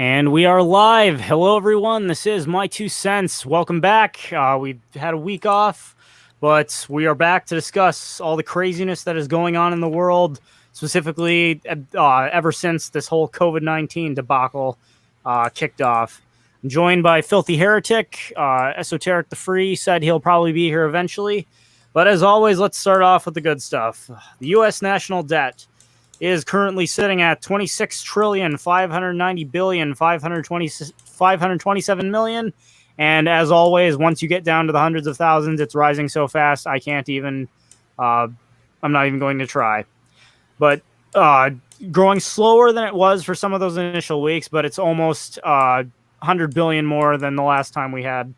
And we are live. Hello, everyone. This is My Two Cents. Welcome back. We've had a week off, but we are back to discuss all the craziness that is going on in the world, specifically ever since this whole COVID-19 debacle kicked off. I'm joined by Filthy Heretic. Esoteric the Free said he'll probably be here eventually. But as always, let's start off with the good stuff. The U.S. national debt is currently sitting at 26,590,527,000,000. And as always, once you get down to the hundreds of thousands, it's rising so fast I can't even, I'm not even going to try. But growing slower than it was for some of those initial weeks, but it's almost 100 billion more than the last time we had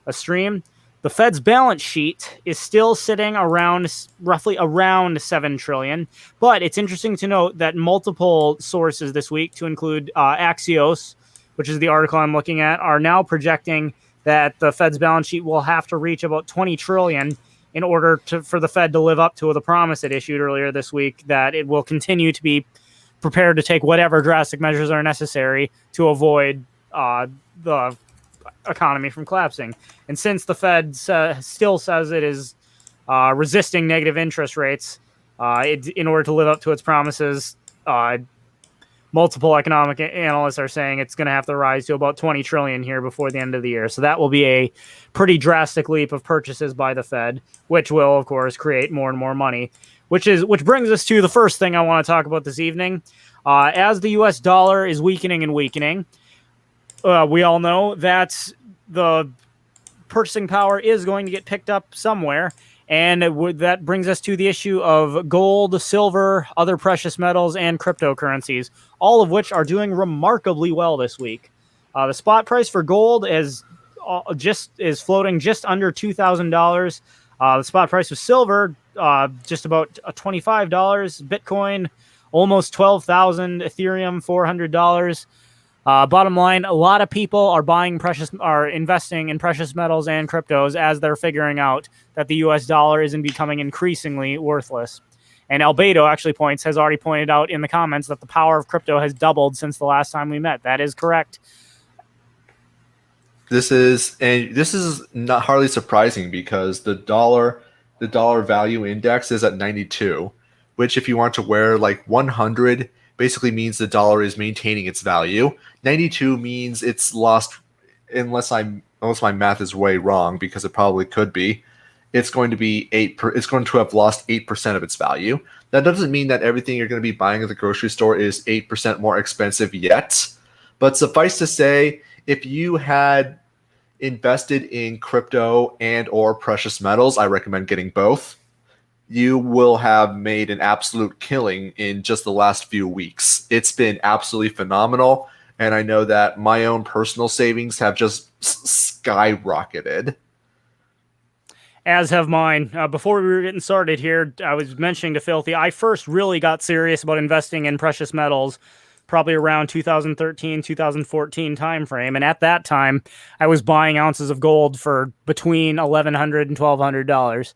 a stream. The Fed's balance sheet is still sitting roughly around 7 trillion, but it's interesting to note that multiple sources this week, to include Axios, which is the article I'm looking at, are now projecting that the Fed's balance sheet will have to reach about 20 trillion in order for the Fed to live up to the promise it issued earlier this week that it will continue to be prepared to take whatever drastic measures are necessary to avoid the economy from collapsing. And since the Fed still says it is resisting negative interest rates in order to live up to its promises, multiple economic analysts are saying it's going to have to rise to about 20 trillion here before the end of the year. So that will be a pretty drastic leap of purchases by the Fed, which will, of course, create more and more money, which brings us to the first thing I want to talk about this evening. As the U.S. dollar is weakening and weakening, we all know that the purchasing power is going to get picked up somewhere. And that brings us to the issue of gold, silver, other precious metals, and cryptocurrencies, all of which are doing remarkably well this week. The spot price for gold is floating just under $2,000. The spot price of silver, just about $25. Bitcoin, almost $12,000. Ethereum, $400. Bottom line, a lot of people are investing in precious metals and cryptos as they're figuring out that the U.S. dollar isn't becoming increasingly worthless. And Albedo has already pointed out in the comments that the power of crypto has doubled since the last time we met. That is correct. This is not hardly surprising because the dollar value index is at 92, which if you want to wear like 100 basically means the dollar is maintaining its value. 92 means it's lost, unless my math is way wrong, because it probably could be. It's going to have lost 8% of its value. That doesn't mean that everything you're going to be buying at the grocery store is 8% more expensive yet. But suffice to say, if you had invested in crypto and or precious metals, I recommend getting both. You will have made an absolute killing in just the last few weeks. It's been absolutely phenomenal, and I know that my own personal savings have just skyrocketed. As have mine. Before we were getting started here, I was mentioning to Filthy, I first really got serious about investing in precious metals probably around 2013, 2014 timeframe, and at that time, I was buying ounces of gold for between $1,100 and $1,200.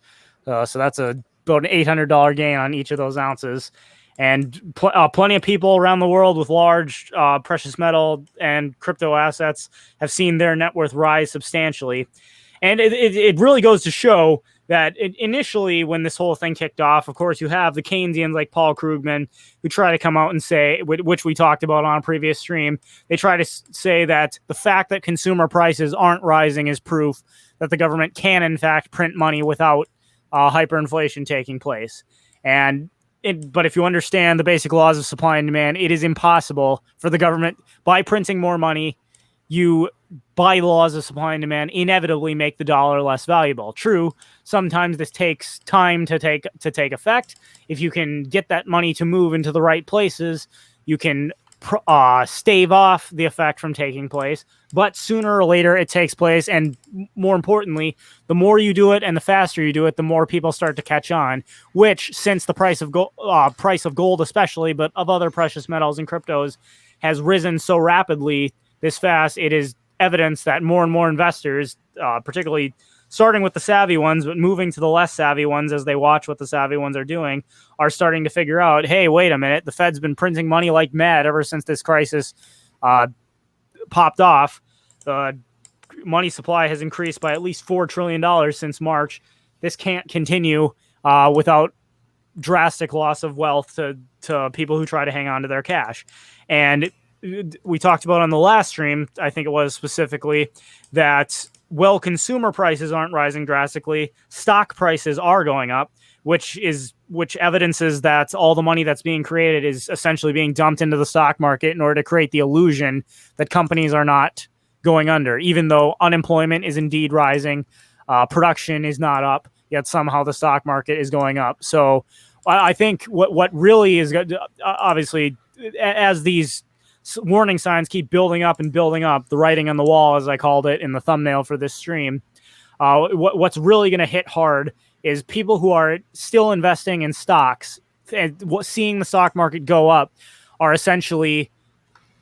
So that's about an $800 gain on each of those ounces. And plenty of people around the world with large precious metal and crypto assets have seen their net worth rise substantially. And it really goes to show that initially when this whole thing kicked off, of course, you have the Keynesians like Paul Krugman who try to come out and say, which we talked about on a previous stream, they try to say that the fact that consumer prices aren't rising is proof that the government can, in fact, print money without hyperinflation taking place. But if you understand the basic laws of supply and demand, it is impossible for the government, by printing more money, you, by laws of supply and demand, inevitably make the dollar less valuable. True, sometimes this takes time to take effect. If you can get that money to move into the right places, you can stave off the effect from taking place. But sooner or later, it takes place. And more importantly, the more you do it and the faster you do it, the more people start to catch on, which, since the price of gold especially, but of other precious metals and cryptos, has risen so rapidly this fast, it is evidence that more and more investors, particularly starting with the savvy ones, but moving to the less savvy ones as they watch what the savvy ones are doing, are starting to figure out, hey, wait a minute, the Fed's been printing money like mad ever since this crisis popped off. The money supply has increased by at least $4 trillion since March. This can't continue without drastic loss of wealth to people who try to hang on to their cash. And we talked about on the last stream, I think it was specifically, that consumer prices aren't rising drastically, stock prices are going up, which evidences that all the money that's being created is essentially being dumped into the stock market in order to create the illusion that companies are not going under, even though unemployment is indeed rising, production is not up, yet somehow the stock market is going up. So I think what really is obviously, as these warning signs keep building up and building up, the writing on the wall, as I called it in the thumbnail for this stream, what's really going to hit hard is people who are still investing in stocks and seeing the stock market go up are essentially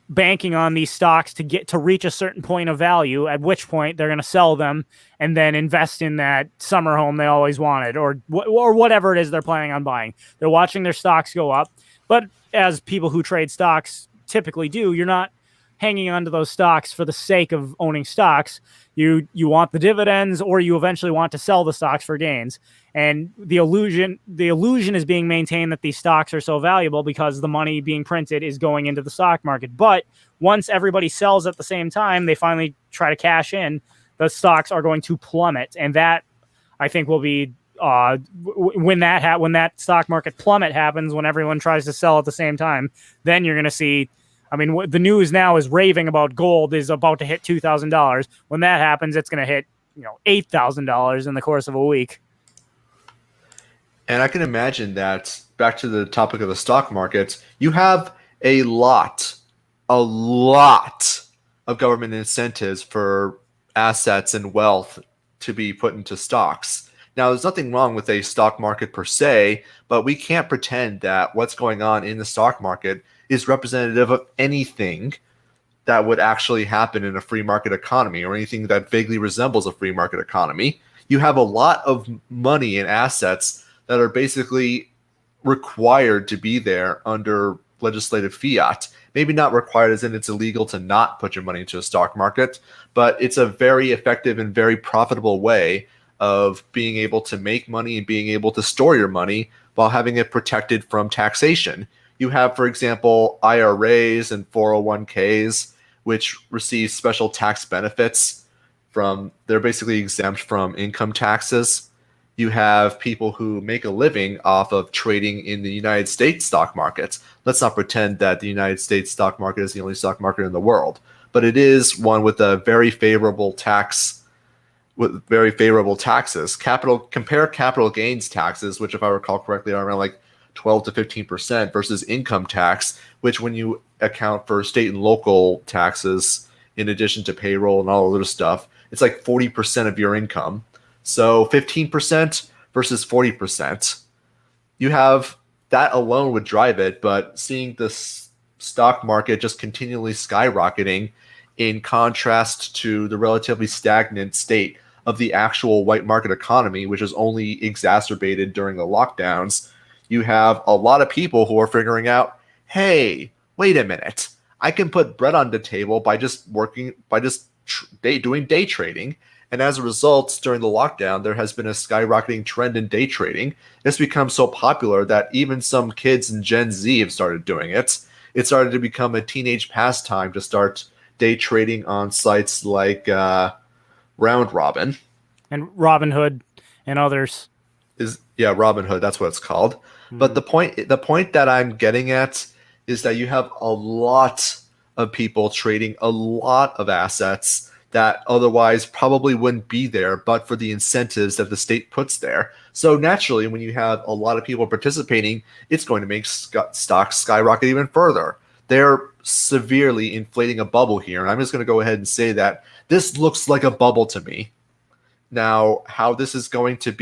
banking on these stocks to reach a certain point of value, at which point they're going to sell them and then invest in that summer home they always wanted, or whatever it is they're planning on buying. They're watching their stocks go up, but as people who trade stocks typically do, you're not hanging on to those stocks for the sake of owning stocks. You want the dividends, or you eventually want to sell the stocks for gains. And the illusion is being maintained that these stocks are so valuable because the money being printed is going into the stock market. But once everybody sells at the same time, they finally try to cash in, the stocks are going to plummet. And that, I think, will be when that stock market plummet happens, when everyone tries to sell at the same time, then you're going to see. I mean, the news now is raving about gold is about to hit $2,000. When that happens, it's going to hit $8,000 in the course of a week. And I can imagine that, back to the topic of the stock market, you have a lot of government incentives for assets and wealth to be put into stocks. Now, there's nothing wrong with a stock market per se, but we can't pretend that what's going on in the stock market is representative of anything that would actually happen in a free market economy, or anything that vaguely resembles a free market economy. You have a lot of money and assets that are basically required to be there under legislative fiat. Maybe not required as in it's illegal to not put your money into a stock market, but it's a very effective and very profitable way of being able to make money and being able to store your money while having it protected from taxation. You have, for example, IRAs and 401ks, which receive special tax benefits they're basically exempt from income taxes. You have people who make a living off of trading in the United States stock markets. Let's not pretend that the United States stock market is the only stock market in the world, but it is one with a very favorable taxes. Compare capital gains taxes, which, if I recall correctly, are around like 12 to 15%, versus income tax, which, when you account for state and local taxes in addition to payroll and all other stuff, it's like 40% of your income. So 15% versus 40%. You have that alone would drive it, but seeing the stock market just continually skyrocketing in contrast to the relatively stagnant state of the actual white market economy, which is only exacerbated during the lockdowns, you have a lot of people who are figuring out, hey, wait a minute, I can put bread on the table by just doing day trading. And as a result, during the lockdown, there has been a skyrocketing trend in day trading. It's become so popular that even some kids in Gen Z have started doing it. It started to become a teenage pastime to start day trading on sites like Round Robin. And Robinhood and others. Robinhood, that's what it's called. Mm-hmm. But the point that I'm getting at is that you have a lot of people trading a lot of assets that otherwise probably wouldn't be there but for the incentives that the state puts there. So naturally, when you have a lot of people participating, it's going to make stocks skyrocket even further. They're severely inflating a bubble here, and I'm just going to go ahead and say that this looks like a bubble to me. Now, how this is going to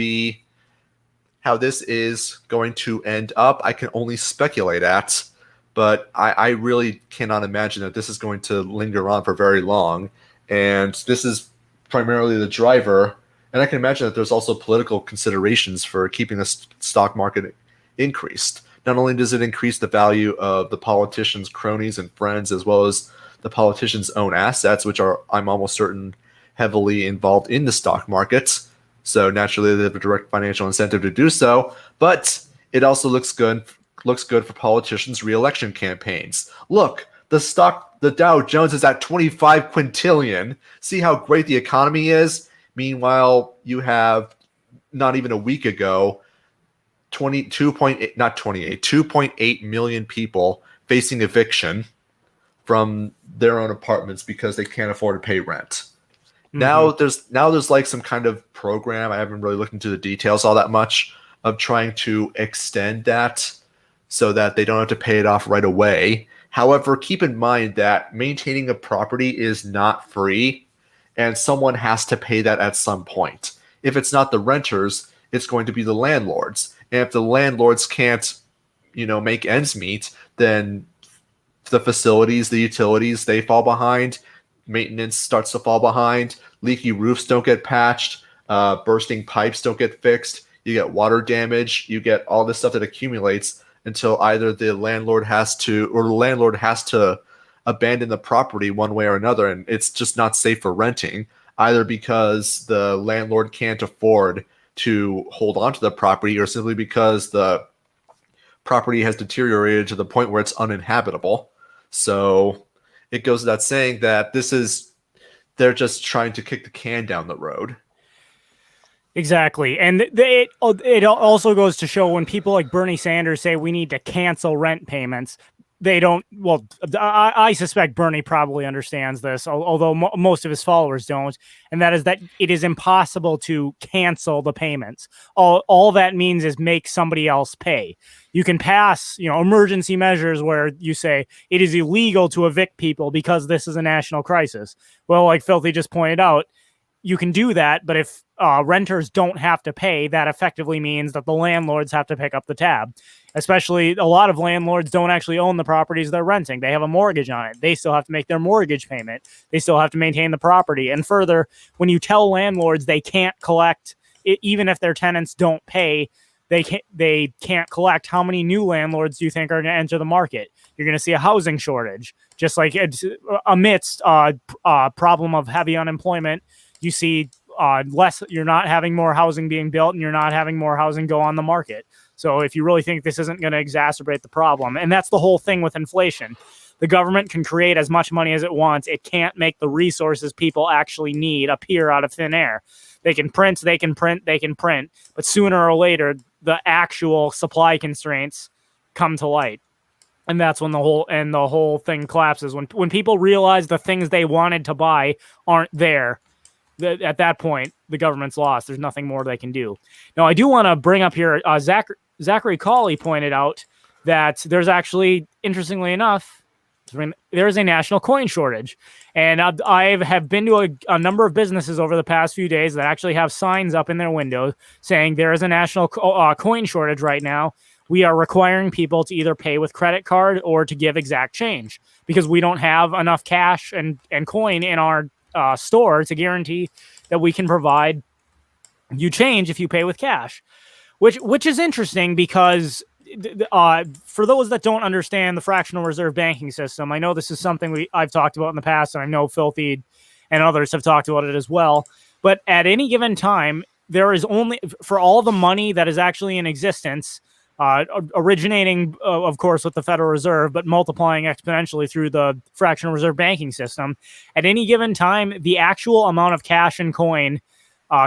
end up, I can only speculate at, but I really cannot imagine that this is going to linger on for very long. And this is primarily the driver. And I can imagine that there's also political considerations for keeping the stock market increased. Not only does it increase the value of the politicians' cronies and friends, as well as the politicians' own assets, which are, I'm almost certain, heavily involved in the stock markets. So naturally, they have a direct financial incentive to do so. But it also looks good for politicians' reelection campaigns. Look, the Dow Jones is at 25 quintillion. See how great the economy is? Meanwhile, you have not even a week ago 22.8 not 28 2.8 million people facing eviction from their own apartments because they can't afford to pay rent. Mm-hmm. Now there's like some kind of program. I haven't really looked into the details all that much of trying to extend that so that they don't have to pay it off right away. However, keep in mind that maintaining a property is not free, and someone has to pay that at some point. If it's not the renters, it's going to be the landlords. And if the landlords can't, make ends meet, then the facilities, the utilities, they fall behind. Maintenance starts to fall behind. Leaky roofs don't get patched. Bursting pipes don't get fixed. You get water damage. You get all this stuff that accumulates until either the landlord has to abandon the property one way or another, and it's just not safe for renting, either because the landlord can't afford to hold on to the property or simply because the property has deteriorated to the point where it's uninhabitable. So it goes without saying that they're just trying to kick the can down the road. Exactly. And it also goes to show when people like Bernie Sanders say we need to cancel rent payments, they don't. Well, I suspect Bernie probably understands this, although most of his followers don't. And that is that it is impossible to cancel the payments. All that means is make somebody else pay. You can pass, emergency measures where you say it is illegal to evict people because this is a national crisis. Well, like Filthy just pointed out, you can do that, but if renters don't have to pay, that effectively means that the landlords have to pick up the tab. Especially a lot of landlords don't actually own the properties they're renting. They have a mortgage on it. They still have to make their mortgage payment. They still have to maintain the property. And further, when you tell landlords they can't collect, even if their tenants don't pay, they can't collect, how many new landlords do you think are going to enter the market? You're going to see a housing shortage, just like amidst a problem of heavy unemployment. You see you're not having more housing being built, and you're not having more housing go on the market. So if you really think this isn't going to exacerbate the problem, and that's the whole thing with inflation, the government can create as much money as it wants. It can't make the resources people actually need appear out of thin air. They can print, but sooner or later, the actual supply constraints come to light. And that's when the whole thing collapses. When people realize the things they wanted to buy aren't there, at that point, the government's lost. There's nothing more they can do. Now, I do want to bring up here, Zachary Cawley pointed out that there's actually, interestingly enough, there is a national coin shortage. And I have been to a number of businesses over the past few days that actually have signs up in their windows saying there is a national coin shortage right now. We are requiring people to either pay with credit card or to give exact change because we don't have enough cash and coin in our store to guarantee that we can provide you change if you pay with cash, which is interesting because for those that don't understand the fractional reserve banking system, I know this is something I've talked about in the past, and I know Filthy and others have talked about it as well. But at any given time, there is only, for all the money that is actually in existence, originating, of course, with the Federal Reserve, but multiplying exponentially through the fractional reserve banking system. At any given time, the actual amount of cash and coin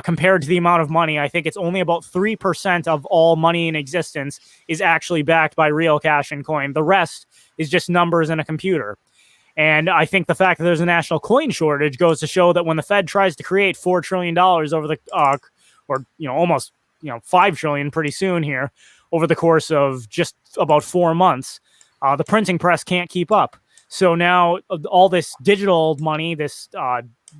compared to the amount of money, I think it's only about 3% of all money in existence is actually backed by real cash and coin. The rest is just numbers in a computer. And I think the fact that there's a national coin shortage goes to show that when the Fed tries to create $4 trillion over the, almost, $5 trillion pretty soon here, over the course of just about 4 months, the printing press can't keep up. So now all this digital money, this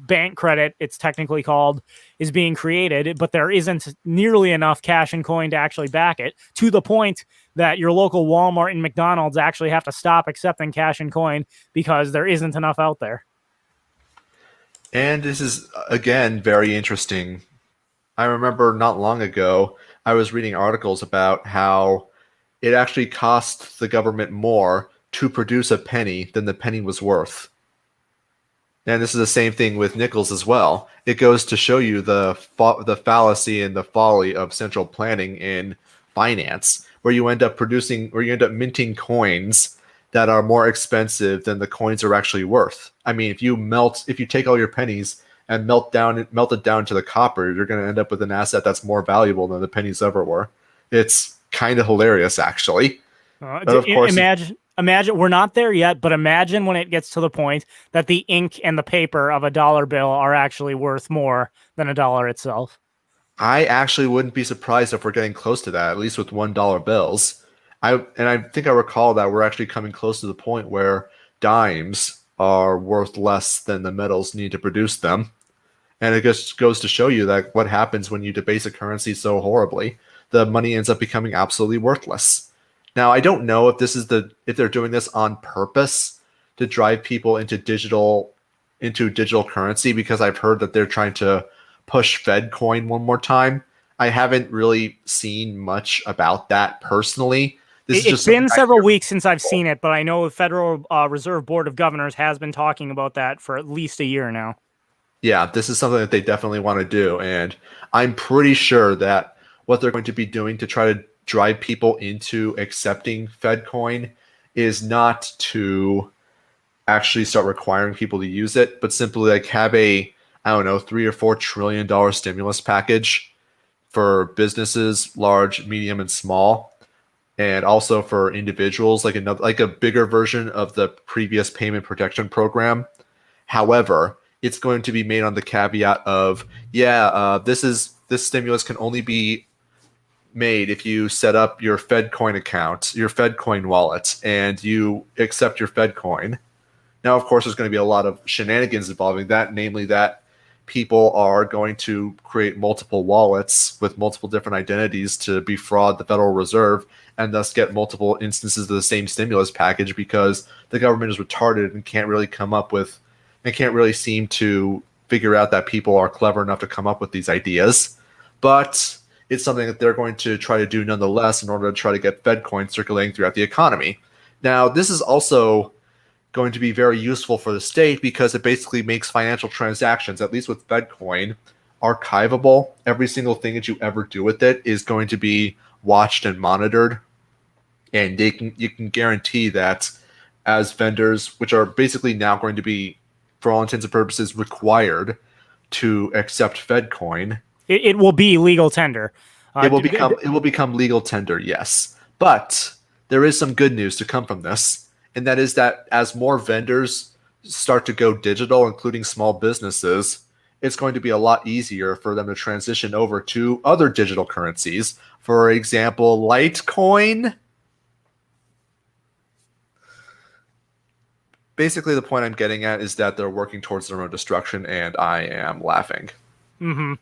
bank credit, it's technically called, is being created, but there isn't nearly enough cash and coin to actually back it, to the point that your local Walmart and McDonald's actually have to stop accepting cash and coin because there isn't enough out there. And this is, again, very interesting. I remember not long ago, I was reading articles about how it actually cost the government more to produce a penny than the penny was worth. And this is the same thing with nickels as well. It goes to show you the fallacy and the folly of central planning in finance, where you end up minting coins that are more expensive than the coins are actually worth. I mean, if you take all your pennies and melt it down to the copper, you're going to end up with an asset that's more valuable than the pennies ever were. It's kind of hilarious, actually. But of course, imagine we're not there yet, but imagine when it gets to the point that the ink and the paper of a dollar bill are actually worth more than a dollar itself. I actually wouldn't be surprised if we're getting close to that, at least with $1 bills. I think I recall that we're actually coming close to the point where dimes are worth less than the metals need to produce them. And it just goes to show you that what happens when you debase a currency so horribly, the money ends up becoming absolutely worthless. Now, I don't know if they're doing this on purpose to drive people into digital currency, because I've heard that they're trying to push Fed coin one more time. I haven't really seen much about that personally. It's been several weeks since I've seen it, but I know the Federal Reserve Board of Governors has been talking about that for at least a year now. Yeah, this is something that they definitely want to do. And I'm pretty sure that what they're going to be doing to try to drive people into accepting Fed coin is not to actually start requiring people to use it, but simply like have a, I don't know, $3 or $4 trillion stimulus package for businesses, large, medium, and small, and also for individuals, like a bigger version of the previous payment protection program. However, it's going to be made on the caveat of, this stimulus can only be made if you set up your FedCoin account, your FedCoin wallet, and you accept your FedCoin. Now, of course, there's going to be a lot of shenanigans involving that, namely that people are going to create multiple wallets with multiple different identities to defraud the Federal Reserve and thus get multiple instances of the same stimulus package, because the government is retarded and can't really seem to figure out that people are clever enough to come up with these ideas. But it's something that they're going to try to do nonetheless in order to try to get FedCoin circulating throughout the economy. Now, this is also going to be very useful for the state because it basically makes financial transactions, at least with FedCoin, archivable. Every single thing that you ever do with it is going to be watched and monitored. And you can guarantee that as vendors, which are basically now going to be, for all intents and purposes, required to accept FedCoin, it will be legal tender. It will become legal tender, yes. But there is some good news to come from this, and that is that as more vendors start to go digital, including small businesses, it's going to be a lot easier for them to transition over to other digital currencies. For example, Litecoin. Basically, the point I'm getting at is that they're working towards their own destruction, and I am laughing. Mm-hmm.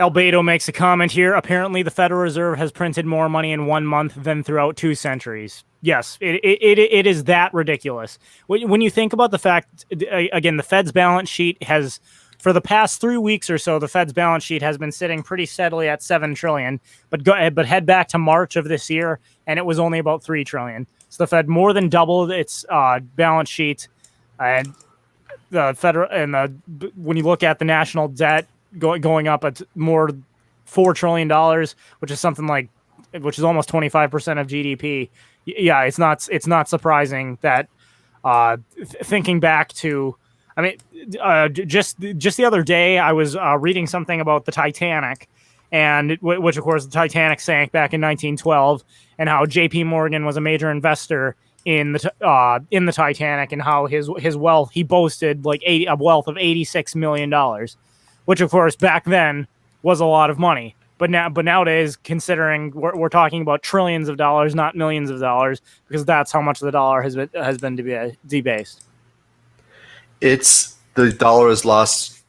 Albedo makes a comment here. Apparently, the Federal Reserve has printed more money in 1 month than throughout 2 centuries. Yes, it is that ridiculous. When you think about the fact, again, the Fed's balance sheet has, for the past 3 weeks or so, the Fed's balance sheet has been sitting pretty steadily at $7 trillion. But head back to March of this year, and it was only about $3 trillion. So the Fed more than doubled its balance sheet, and when you look at the national debt going up at more $4 trillion, which is almost 25% of GDP. Yeah, it's not surprising that thinking back to, I mean, just the other day I was reading something about the Titanic, and which of course the Titanic sank back in 1912, and how J.P. Morgan was a major investor in the Titanic, and how his wealth, he boasted a wealth of $86 million. Which, of course, back then was a lot of money. But nowadays, considering we're talking about trillions of dollars, not millions of dollars, because that's how much the dollar has been debased. The dollar has lost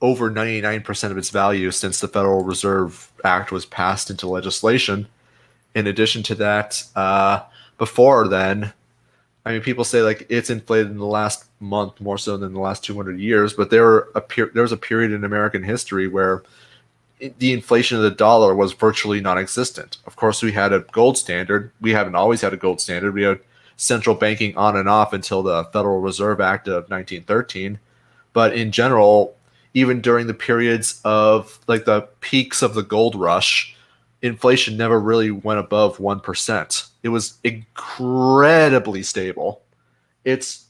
over 99% of its value since the Federal Reserve Act was passed into legislation. In addition to that, before then, I mean, people say it's inflated in the last month more so than the last 200 years, but there was a period in American history where the inflation of the dollar was virtually non-existent. Of course, we had a gold standard. We haven't always had a gold standard. We had central banking on and off until the Federal Reserve Act of 1913. But in general, even during the periods of like the peaks of the gold rush, inflation never really went above 1%. It was incredibly stable. It's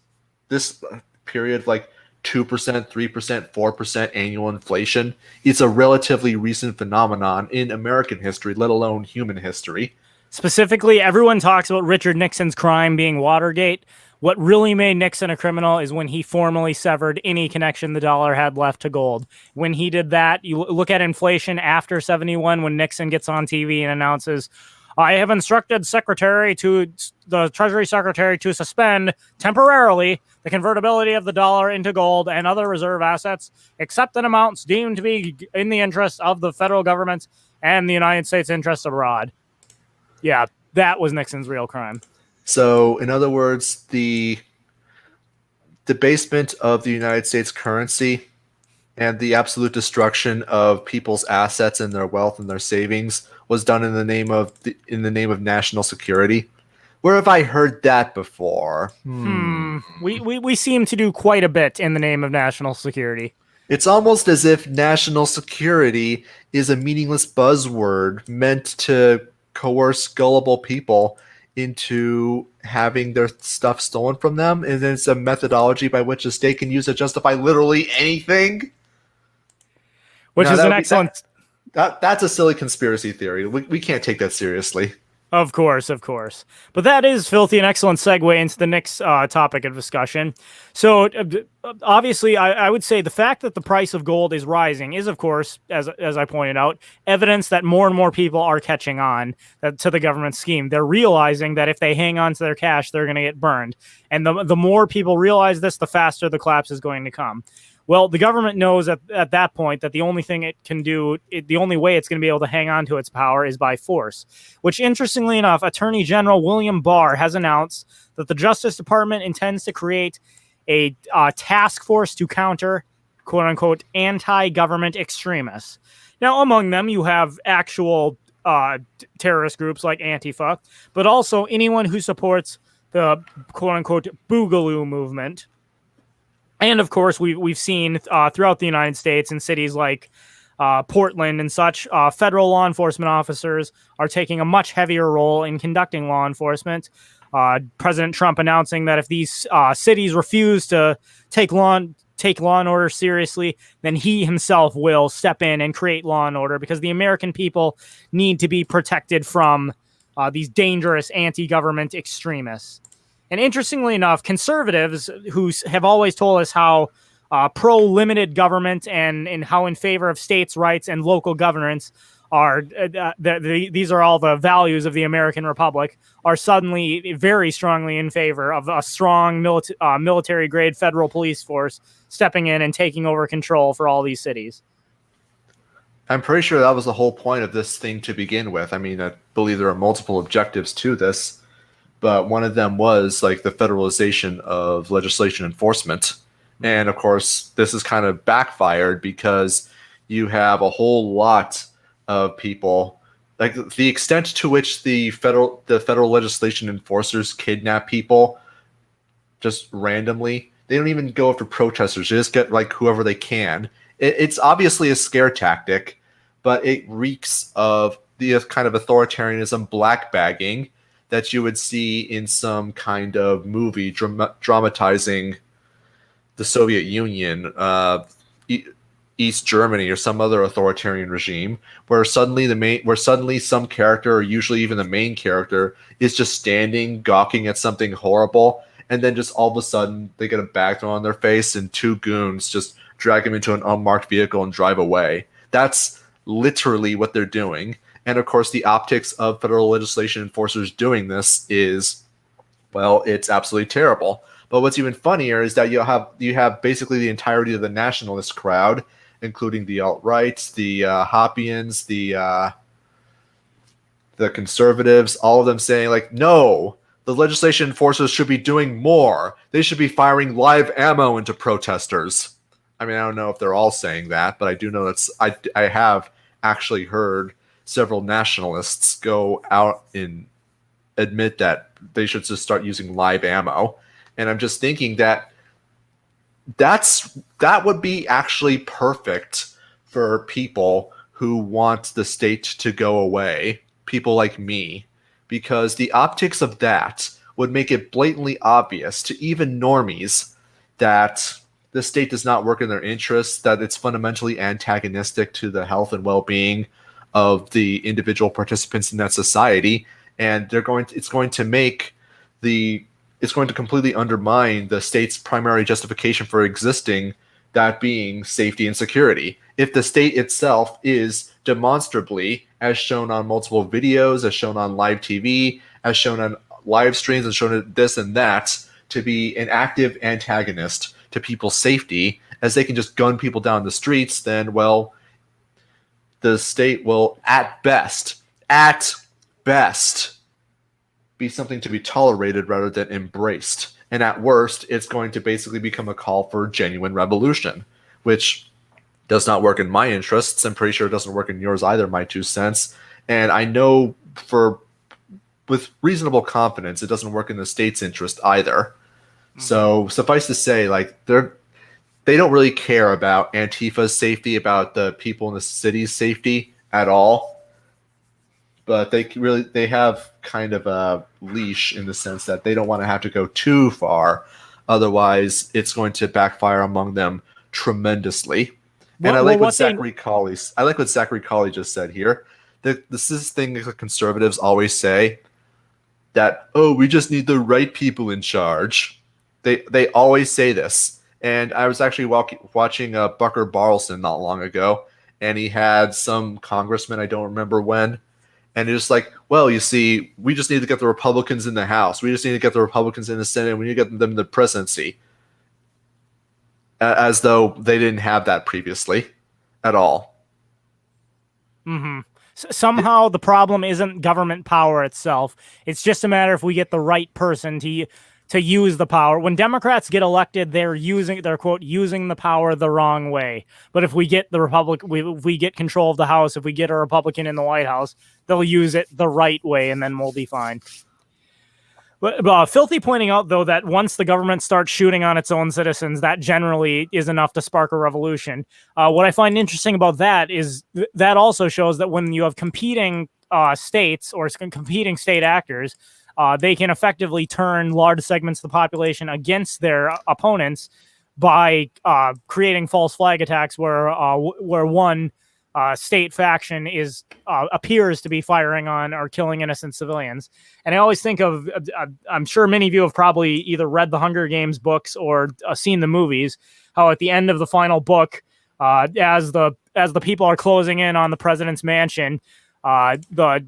this period of like 2%, 3%, 4% annual inflation. It's a relatively recent phenomenon in American history, let alone human history. Specifically, everyone talks about Richard Nixon's crime being Watergate. What really made Nixon a criminal is when he formally severed any connection the dollar had left to gold. When he did that, you look at inflation after 71, when Nixon gets on TV and announces, I have instructed the Treasury Secretary to suspend temporarily the convertibility of the dollar into gold and other reserve assets, except in amounts deemed to be in the interest of the federal government and the United States interests abroad. Yeah, that was Nixon's real crime. So, in other words, the debasement of the United States currency and the absolute destruction of people's assets and their wealth and their savings was done in the name of national security. Where have I heard that before? We seem to do quite a bit in the name of national security. It's almost as if national security is a meaningless buzzword meant to coerce gullible people into having their stuff stolen from them, and it's a methodology by which the state can use to justify literally anything. Which is an excellent... That's a silly conspiracy theory. We can't take that seriously. Of course. But that is, Filthy, an excellent segue into the next topic of discussion. So, obviously, I would say the fact that the price of gold is rising is, of course, as I pointed out, evidence that more and more people are catching on to the government scheme. They're realizing that if they hang on to their cash, they're going to get burned. And the more people realize this, the faster the collapse is going to come. Well, the government knows at that point that the only thing it can do, the only way it's going to be able to hang on to its power is by force, which, interestingly enough, Attorney General William Barr has announced that the Justice Department intends to create a task force to counter, quote-unquote, anti-government extremists. Now, among them, you have actual terrorist groups like Antifa, but also anyone who supports the, quote-unquote, Boogaloo movement. And, of course, we've seen throughout the United States in cities like Portland and such, federal law enforcement officers are taking a much heavier role in conducting law enforcement. President Trump announcing that if these cities refuse to take law and order seriously, then he himself will step in and create law and order, because the American people need to be protected from these dangerous anti-government extremists. And interestingly enough, conservatives who have always told us how pro-limited government and how in favor of states' rights and local governance are, these are all the values of the American Republic, are suddenly very strongly in favor of a strong military-grade federal police force stepping in and taking over control for all these cities. I'm pretty sure that was the whole point of this thing to begin with. I mean, I believe there are multiple objectives to this, but one of them was like the federalization of legislation enforcement. And of course, this has kind of backfired because you have a whole lot of people, like the extent to which the federal legislation enforcers kidnap people just randomly. They don't even go after protesters. They just get like whoever they can. It's obviously a scare tactic, but it reeks of the kind of authoritarianism black bagging that you would see in some kind of movie dramatizing the Soviet Union, East Germany, or some other authoritarian regime, where suddenly some character, or usually even the main character, is just standing gawking at something horrible, and then just all of a sudden they get a bag thrown on their face and two goons just drag them into an unmarked vehicle and drive away. That's literally what they're doing. And of course, the optics of federal legislation enforcers doing this is, well, it's absolutely terrible. But what's even funnier is that you have basically the entirety of the nationalist crowd, including the alt-rights, the Hoppians, the conservatives, all of them saying like, no, the legislation enforcers should be doing more. They should be firing live ammo into protesters. I mean, I don't know if they're all saying that, but I do know I have actually heard several nationalists go out in admit that they should just start using live ammo. And I'm just thinking that that would be actually perfect for people who want the state to go away, people like me, because the optics of that would make it blatantly obvious to even normies that the state does not work in their interests, that it's fundamentally antagonistic to the health and well-being of the individual participants in that society, and it's going to completely undermine the state's primary justification for existing, that being safety and security. If the state itself is demonstrably, as shown on multiple videos, as shown on live TV, as shown on live streams, and shown this and that, to be an active antagonist to people's safety, as they can just gun people down the streets, then, well, the state will at best, be something to be tolerated rather than embraced. And at worst, it's going to basically become a call for genuine revolution, which does not work in my interests. I'm pretty sure it doesn't work in yours either, my 2 cents. And I know with reasonable confidence, it doesn't work in the state's interest either. Mm-hmm. So suffice to say, like, they don't really care about Antifa's safety, about the people in the city's safety at all. But they have kind of a leash in the sense that they don't want to have to go too far. Otherwise, it's going to backfire among them tremendously. And I like what Zachary Colley just said here. This is the thing that conservatives always say, that, oh, we just need the right people in charge. They always say this. And I was actually watching Bucker Barrelson not long ago, and he had some congressman, I don't remember when, and it's like, well, you see, we just need to get the Republicans in the House. We just need to get the Republicans in the Senate. We need to get them in the presidency. As though they didn't have that previously at all. Mm-hmm. Somehow the problem isn't government power itself. It's just a matter if we get the right person to use the power. When Democrats get elected, they're quote using the power the wrong way. But if we get we get control of the House, if we get a Republican in the White House, they'll use it the right way, and then we'll be fine. But Filthy pointing out, though, that once the government starts shooting on its own citizens, that generally is enough to spark a revolution. What I find interesting about that is that also shows that when you have competing states or competing state actors, they can effectively turn large segments of the population against their opponents by creating false flag attacks where one state faction appears to be firing on or killing innocent civilians. And I always think of, I'm sure many of you have probably either read the Hunger Games books or seen the movies, how at the end of the final book, as the people are closing in on the president's mansion, what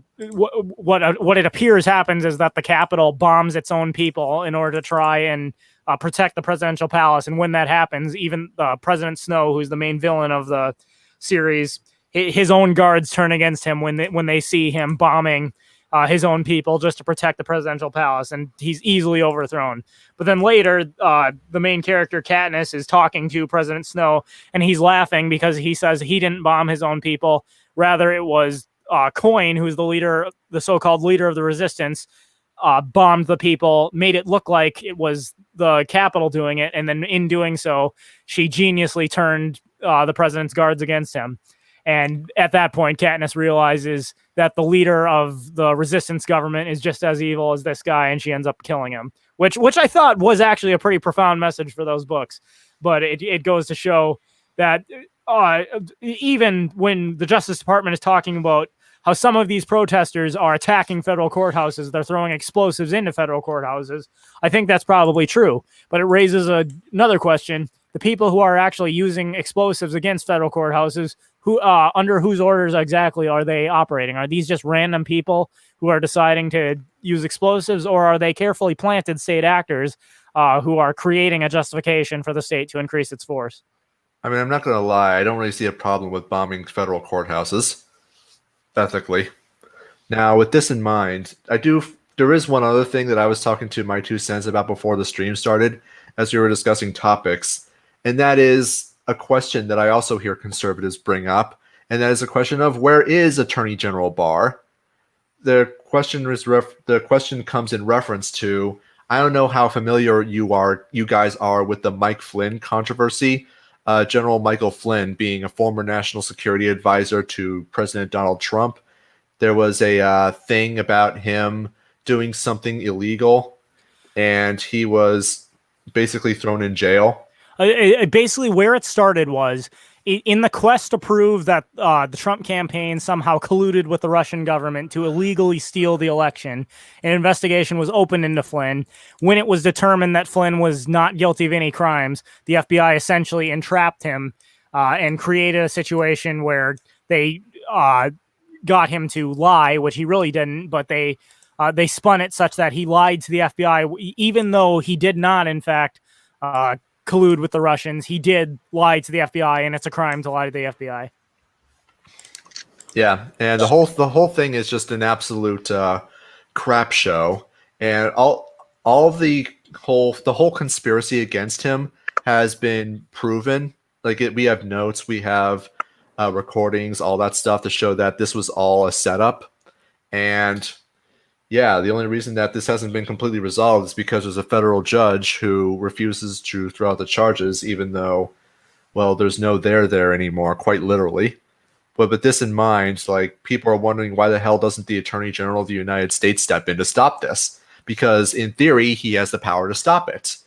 it appears happens is that the Capitol bombs its own people in order to try and protect the presidential palace. And when that happens, even President Snow, who's the main villain of the series, his own guards turn against him when they see him bombing his own people just to protect the presidential palace, and he's easily overthrown. But then later, the main character, Katniss, is talking to President Snow, and he's laughing because he says he didn't bomb his own people. Rather, it was Coin, who's the so-called leader of the resistance, bombed the people, made it look like it was the Capitol doing it, and then in doing so, she geniusly turned the president's guards against him. And at that point, Katniss realizes that the leader of the resistance government is just as evil as this guy, and she ends up killing him, which I thought was actually a pretty profound message for those books. But it goes to show that even when the Justice Department is talking about how some of these protesters are attacking federal courthouses, they're throwing explosives into federal courthouses, I think that's probably true. But it raises another question. The people who are actually using explosives against federal courthouses, who under whose orders exactly are they operating? Are these just random people who are deciding to use explosives, or are they carefully planted state actors who are creating a justification for the state to increase its force? I mean, I'm not going to lie. I don't really see a problem with bombing federal courthouses, ethically. Now, with this in mind, there is one other thing that I was talking to my 2 cents about before the stream started, as we were discussing topics, and that is a question that I also hear conservatives bring up, and that is a question of, where is Attorney General Barr? The the question comes in reference to, I don't know how familiar you guys are with the Mike Flynn controversy. General Michael Flynn, being a former national security advisor to President Donald Trump, there was a thing about him doing something illegal, and he was basically thrown in jail. Basically, where it started was in the quest to prove that the Trump campaign somehow colluded with the Russian government to illegally steal the election. An investigation was opened into Flynn. When it was determined that Flynn was not guilty of any crimes, the FBI essentially entrapped him and created a situation where they got him to lie, which he really didn't, but they spun it such that he lied to the FBI, even though he did not, in fact, collude with the Russians. He did lie to the FBI, and it's a crime to lie to the FBI. Yeah, and the whole thing is just an absolute crap show, and all of the whole conspiracy against him has been proven. Like we have notes, we have recordings, all that stuff to show that this was all a setup. And yeah, the only reason that this hasn't been completely resolved is because there's a federal judge who refuses to throw out the charges, even though, well, there's no there anymore, quite literally. But with this in mind, like, people are wondering, why the hell doesn't the Attorney General of the United States step in to stop this? Because in theory, he has the power to stop it.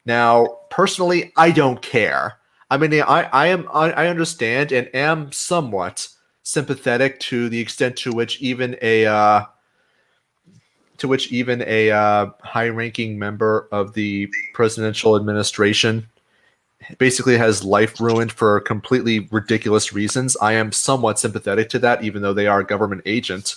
Now, personally, I don't care. I mean, I understand and am somewhat sympathetic to the extent to which even a high-ranking member of the presidential administration basically has life ruined for completely ridiculous reasons. I am somewhat sympathetic to that, even though they are a government agent.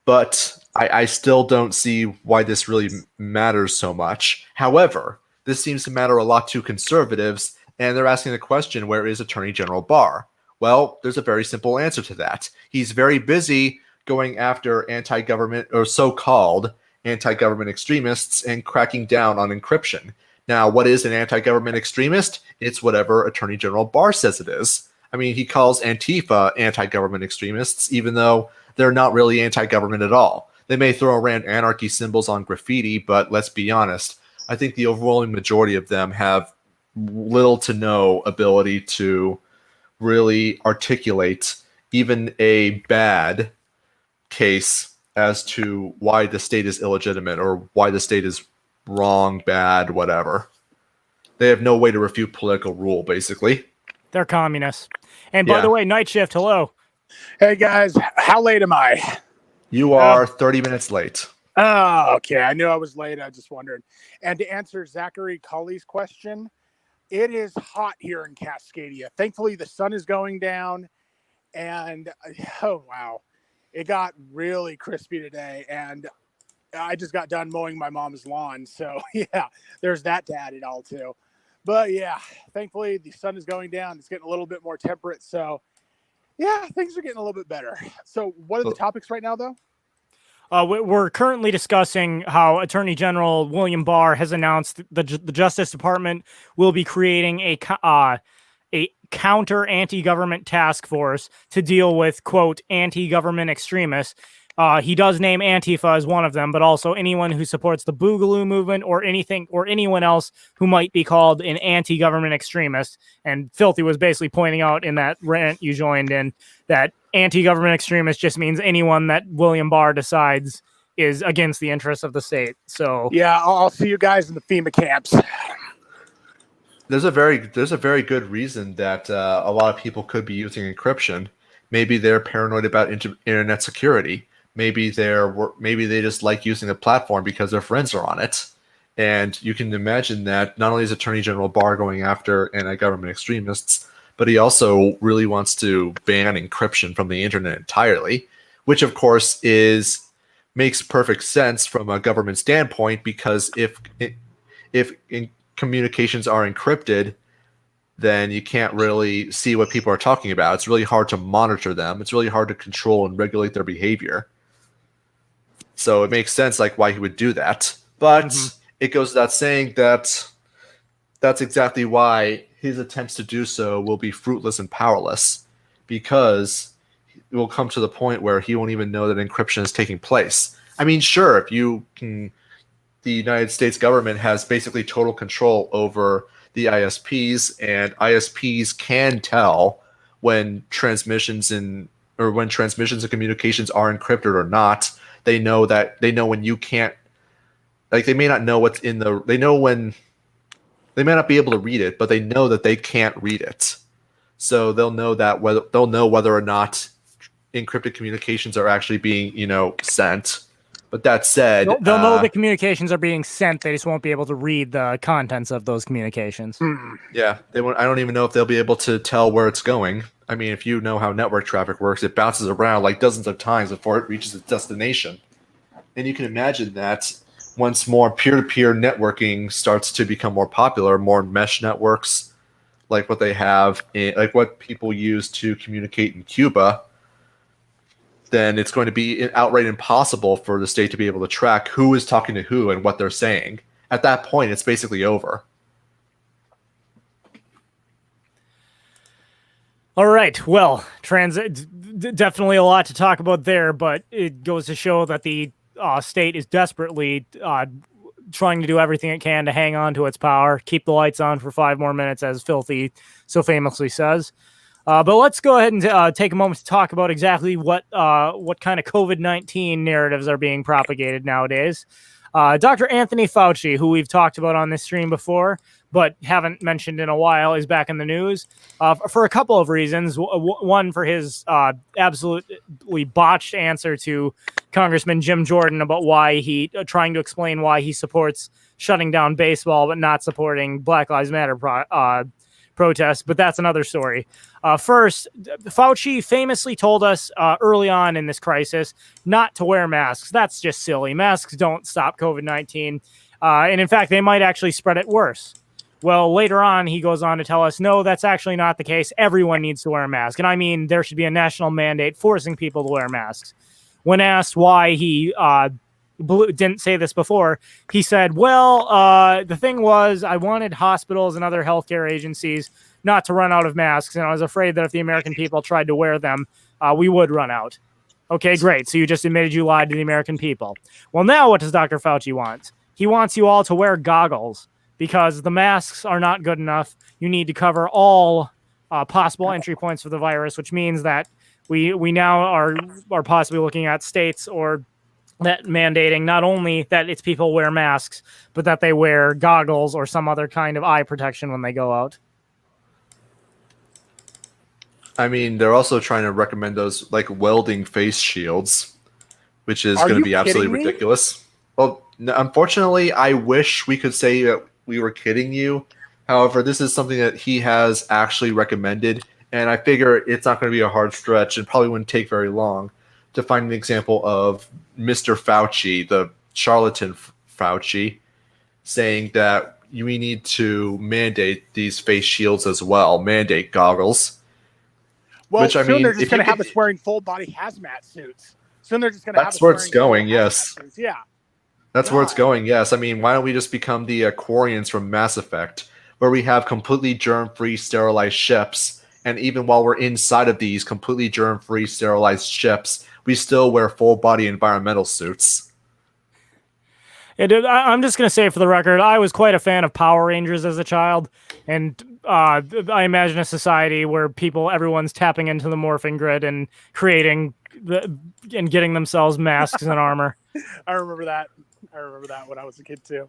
But I still don't see why this really matters so much. However, this seems to matter a lot to conservatives, and they're asking the question, where is Attorney General Barr? Well, there's a very simple answer to that. He's very busy going after anti-government or so-called anti-government extremists and cracking down on encryption. Now, what is an anti-government extremist? It's whatever Attorney General Barr says it is. I mean, he calls Antifa anti-government extremists, even though they're not really anti-government at all. They may throw around anarchy symbols on graffiti, but let's be honest, I think the overwhelming majority of them have little to no ability to really articulate even a bad case as to why the state is illegitimate or why the state is wrong, bad, whatever. They have no way to refute political rule, basically. They're communists. And by the way, Night Shift, hello. Hey, guys. How late am I? You are 30 minutes late. Oh, okay. I knew I was late. I just wondered. And to answer Zachary Cully's question, it is hot here in Cascadia. Thankfully, the sun is going down. And, oh, wow. It got really crispy today. And I just got done mowing my mom's lawn. So, yeah, there's that to add it all to. But, yeah, thankfully, the sun is going down. It's getting a little bit more temperate. So, yeah, things are getting a little bit better. So what are the topics right now, though? We're currently discussing how Attorney General William Barr has announced the Justice Department will be creating a counter anti-government task force to deal with, quote, anti-government extremists. He does name Antifa as one of them, but also anyone who supports the Boogaloo movement or anyone else who might be called an anti-government extremist. And Filthy was basically pointing out in that rant you joined in that anti-government extremist just means anyone that William Barr decides is against the interests of the state. So yeah, I'll see you guys in the FEMA camps. There's a very good reason that a lot of people could be using encryption. Maybe they're paranoid about internet security. Maybe they just like using the platform because their friends are on it. And you can imagine that not only is Attorney General Barr going after anti-government extremists, but he also really wants to ban encryption from the internet entirely, which of course makes perfect sense from a government standpoint, because if communications are encrypted, then you can't really see what people are talking about. It's really hard to monitor them. It's really hard to control and regulate their behavior. So it makes sense like why he would do that. But it goes without saying that that's exactly why his attempts to do so will be fruitless and powerless, because will come to the point where he won't even know that encryption is taking place. I mean, sure, if you can, the United States government has basically total control over the ISPs, and ISPs can tell when transmissions and communications are encrypted or not. They know when you can't, like, they may not know what's in the, they know when, they may not be able to read it, but they know that they can't read it. So they'll know whether or not encrypted communications are actually being, sent. But that said, they'll know the communications are being sent. They just won't be able to read the contents of those communications. Yeah, they won't. I don't even know if they'll be able to tell where it's going. I mean, if you know how network traffic works, it bounces around like dozens of times before it reaches its destination. And you can imagine that once more peer-to-peer networking starts to become more popular, more mesh networks, like what they have, like what people use to communicate in Cuba, then it's going to be outright impossible for the state to be able to track who is talking to who and what they're saying. At that point, it's basically over. All right. Well, definitely a lot to talk about there, but it goes to show that the state is desperately trying to do everything it can to hang on to its power, keep the lights on for 5 more minutes, as Filthy so famously says. But let's go ahead and take a moment to talk about exactly what kind of COVID-19 narratives are being propagated nowadays. Dr. Anthony Fauci, who we've talked about on this stream before, but haven't mentioned in a while, is back in the news for a couple of reasons. One, for his absolutely botched answer to Congressman Jim Jordan about why trying to explain why he supports shutting down baseball but not supporting Black Lives Matter protests, but that's another story. First, Fauci famously told us early on in this crisis not to wear masks. That's just silly. Masks don't stop COVID-19. And in fact, they might actually spread it worse. Well, later on, he goes on to tell us, no, that's actually not the case. Everyone needs to wear a mask. And I mean, there should be a national mandate forcing people to wear masks. When asked why he didn't say this before, he said, well, the thing was, I wanted hospitals and other healthcare agencies not to run out of masks, and I was afraid that if the American people tried to wear them, we would run out. Okay, great. So you just admitted you lied to the American people. Well, now what does Dr. Fauci want? He wants you all to wear goggles because the masks are not good enough. You need to cover all possible entry points for the virus, which means that we now are possibly looking at states or that mandating not only that its people wear masks, but that they wear goggles or some other kind of eye protection when they go out. I mean, they're also trying to recommend those like welding face shields, which is going to be absolutely ridiculous. Well, unfortunately, I wish we could say that we were kidding you. However, this is something that he has actually recommended, and I figure it's not going to be a hard stretch and probably wouldn't take very long to find an example of Mr. Fauci, the charlatan Fauci, saying that we need to mandate these face shields as well, mandate goggles. Well, which, I soon mean, they're just going to have us wearing full body hazmat suits. Soon they're just going to have us That's where it's wearing going, yes. suits. Yeah. That's where it's going, yes. I mean, why don't we just become the Quarians from Mass Effect, where we have completely germ-free sterilized ships, and even while we're inside of these completely germ-free sterilized ships, we still wear full-body environmental suits. I'm just going to say for the record, I was quite a fan of Power Rangers as a child, and I imagine a society where everyone's tapping into the morphing grid and creating and getting themselves masks and armor. I remember that when I was a kid too.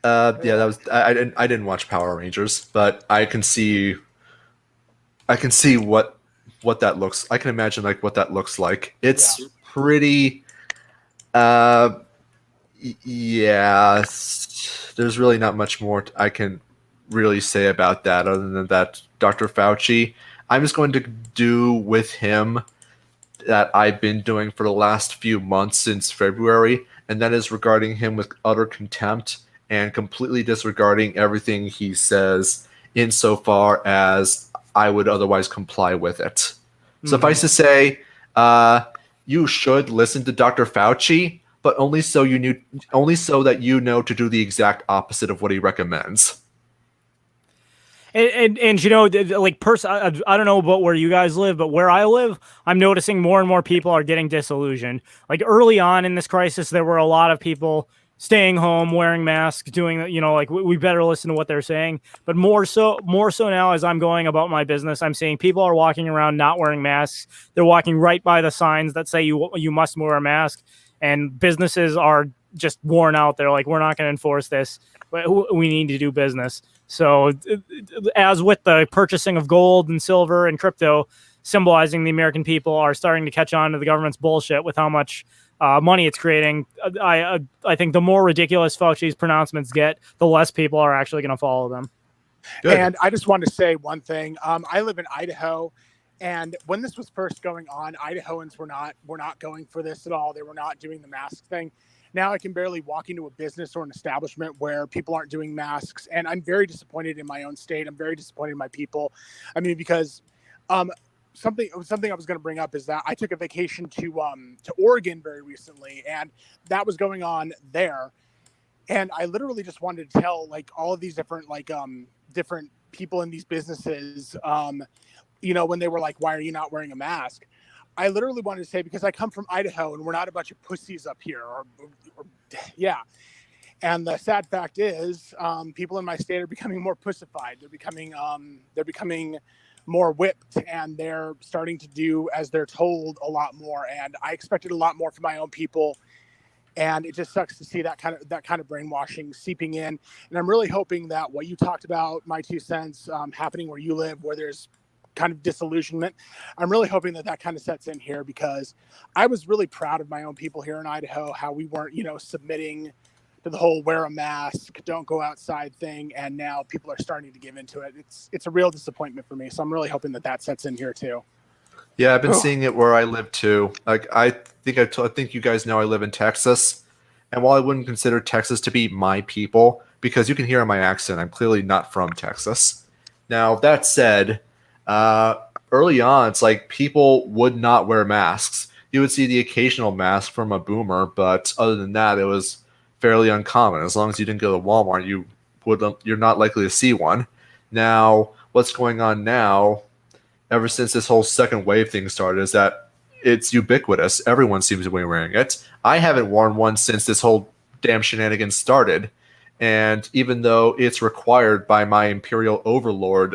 Yeah, that was I didn't watch Power Rangers, but I can see what that looks. I can imagine like what that looks like. It's pretty. Yeah, there's really not much more I can really say about that other than that Dr. Fauci, I'm just going to do with him that I've been doing for the last few months since February, and that is regarding him with utter contempt and completely disregarding everything he says insofar as I would otherwise comply with it. Mm-hmm. Suffice to say, you should listen to Dr. Fauci, but only so that you know to do the exact opposite of what he recommends. And you know, like I don't know about where you guys live, but where I live, I'm noticing more and more people are getting disillusioned. Like early on in this crisis, there were a lot of people staying home, wearing masks, doing, you know, like we better listen to what they're saying. But more so now, as I'm going about my business, I'm seeing people are walking around not wearing masks. They're walking right by the signs that say you must wear a mask, and businesses are just worn out. They're like, we're not going to enforce this. We need to do business. So, as with the purchasing of gold and silver and crypto, symbolizing the American people are starting to catch on to the government's bullshit with how much money it's creating. I think the more ridiculous Fauci's pronouncements get, the less people are actually going to follow them. Good. And I just wanted to say one thing. I live in Idaho, and when this was first going on, Idahoans were not going for this at all. They were not doing the mask thing. Now I can barely walk into a business or an establishment where people aren't doing masks, and I'm very disappointed in my own state. I'm very disappointed in my people. I mean, because something I was going to bring up is that I took a vacation to Oregon very recently, and that was going on there. And I literally just wanted to tell like all of these different different people in these businesses, you know, when they were like, why are you not wearing a mask? I literally wanted to say, because I come from Idaho and we're not a bunch of pussies up here or yeah. And the sad fact is people in my state are becoming more pussified. They're becoming more whipped, and they're starting to do as they're told a lot more. And I expected a lot more from my own people. And it just sucks to see that kind of brainwashing seeping in. And I'm really hoping that what you talked about, my 2 cents, happening where you live, where there's kind of disillusionment, I'm really hoping that kind of sets in here, because I was really proud of my own people here in Idaho, how we weren't, you know, submitting to the whole wear a mask, don't go outside thing. And now people are starting to give into it. It's a real disappointment for me. So I'm really hoping that sets in here too. Yeah, I've been seeing it where I live too. Like I think you guys know I live in Texas, and while I wouldn't consider Texas to be my people, because you can hear in my accent, I'm clearly not from Texas. Now that said, early on, it's like people would not wear masks. You would see the occasional mask from a boomer, but other than that, it was fairly uncommon. As long as you didn't go to Walmart, you're not likely to see one. Now, what's going on now, ever since this whole second wave thing started, is that it's ubiquitous. Everyone seems to be wearing it. I haven't worn one since this whole damn shenanigans started. And even though it's required by my imperial overlord,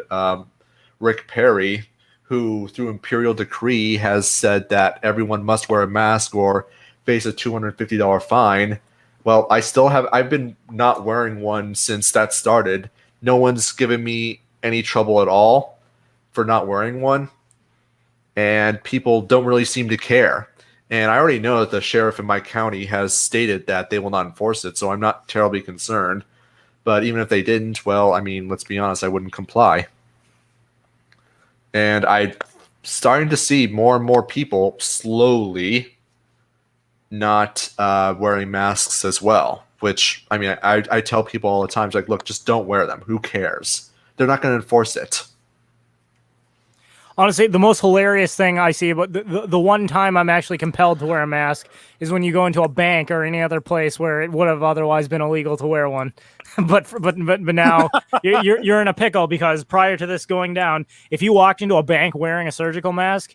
Rick Perry, who through imperial decree has said that everyone must wear a mask or face a $250 fine, well, I've been not wearing one since that started. No one's given me any trouble at all for not wearing one, and people don't really seem to care. And I already know that the sheriff in my county has stated that they will not enforce it, so I'm not terribly concerned. But even if they didn't, well, I mean, let's be honest, I wouldn't comply. And I'm starting to see more and more people slowly not wearing masks as well, which, I mean, I tell people all the time, like, look, just don't wear them. Who cares? They're not going to enforce it. Honestly, the most hilarious thing I see about the one time I'm actually compelled to wear a mask is when you go into a bank or any other place where it would have otherwise been illegal to wear one. but now you're in a pickle, because prior to this going down, if you walked into a bank wearing a surgical mask,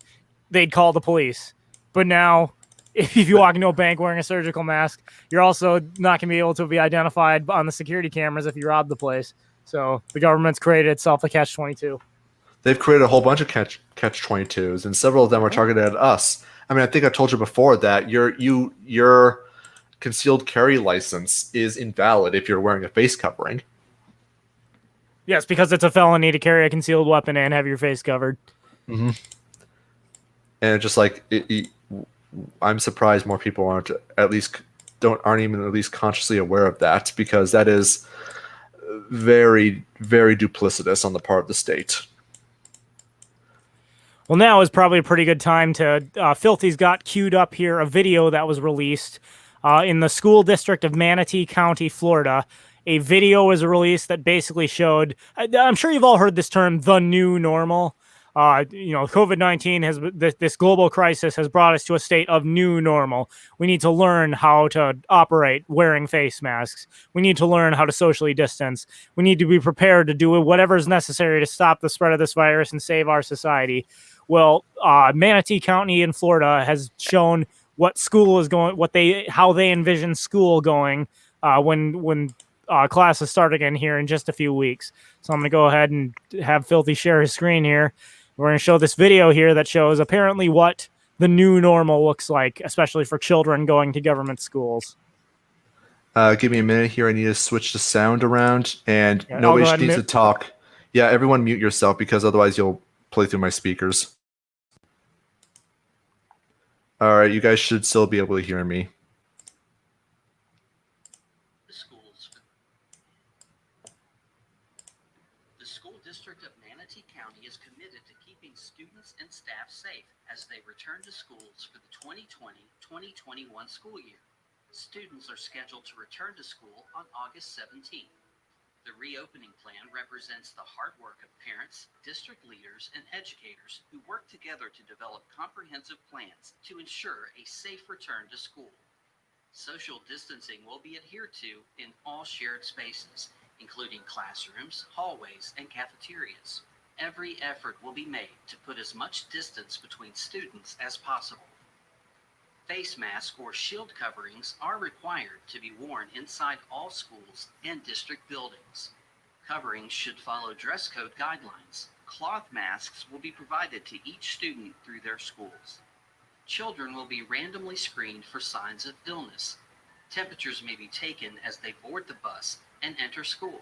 they'd call the police. But now, if you walk into a bank wearing a surgical mask, you're also not going to be able to be identified on the security cameras if you rob the place. So the government's created itself a catch-22. They've created a whole bunch of catch-22s, and several of them are targeted at us. I mean, I think I told you before that your concealed carry license is invalid if you're wearing a face covering. Yes, because it's a felony to carry a concealed weapon and have your face covered. Mm-hmm. And just like I'm surprised more people aren't even at least consciously aware of that, because that is very, very duplicitous on the part of the state. Well, now is probably a pretty good time to Filthy's got queued up here a video that was released in the school district of Manatee County, Florida. A video was released that basically showed, I'm sure you've all heard this term, the new normal. COVID-19 has this global crisis has brought us to a state of new normal. We need to learn how to operate wearing face masks. We need to learn how to socially distance. We need to be prepared to do whatever is necessary to stop the spread of this virus and save our society. Well, Manatee County in Florida has shown what school is going, how they envision school going when classes start again here in just a few weeks. So I'm going to go ahead and have Filthy share his screen here. We're going to show this video here that shows apparently what the new normal looks like, especially for children going to government schools. Give me a minute here. I need to switch the sound around, and Yeah, nobody needs to talk. Yeah, everyone mute yourself because otherwise you'll play through my speakers. All right, you guys should still be able to hear me. The school district of Manatee County is committed to keeping students and staff safe as they return to schools for the 2020-2021 school year. Students are scheduled to return to school on August 17th. The reopening plan represents the hard work of parents, district leaders, and educators who work together to develop comprehensive plans to ensure a safe return to school. Social distancing will be adhered to in all shared spaces, including classrooms, hallways, and cafeterias. Every effort will be made to put as much distance between students as possible. Face masks or shield coverings are required to be worn inside all schools and district buildings. Coverings should follow dress code guidelines. Cloth masks will be provided to each student through their schools. Children will be randomly screened for signs of illness. Temperatures may be taken as they board the bus and enter school.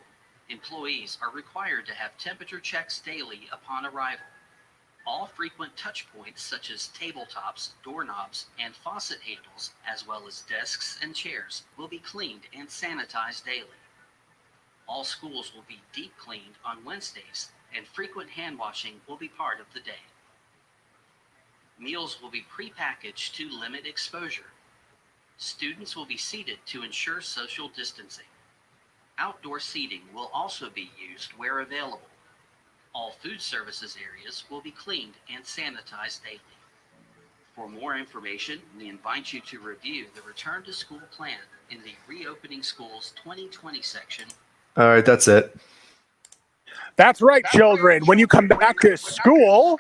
Employees are required to have temperature checks daily upon arrival. All frequent touch points such as tabletops, doorknobs, and faucet handles, as well as desks and chairs, will be cleaned and sanitized daily. All schools will be deep cleaned on Wednesdays, and frequent hand washing will be part of the day. Meals will be prepackaged to limit exposure. Students will be seated to ensure social distancing. Outdoor seating will also be used where available. All food services areas will be cleaned and sanitized daily. For more information, we invite you to review the Return to School plan in the Reopening Schools 2020 section. All right, that's it. That's right, children. When you come back to school,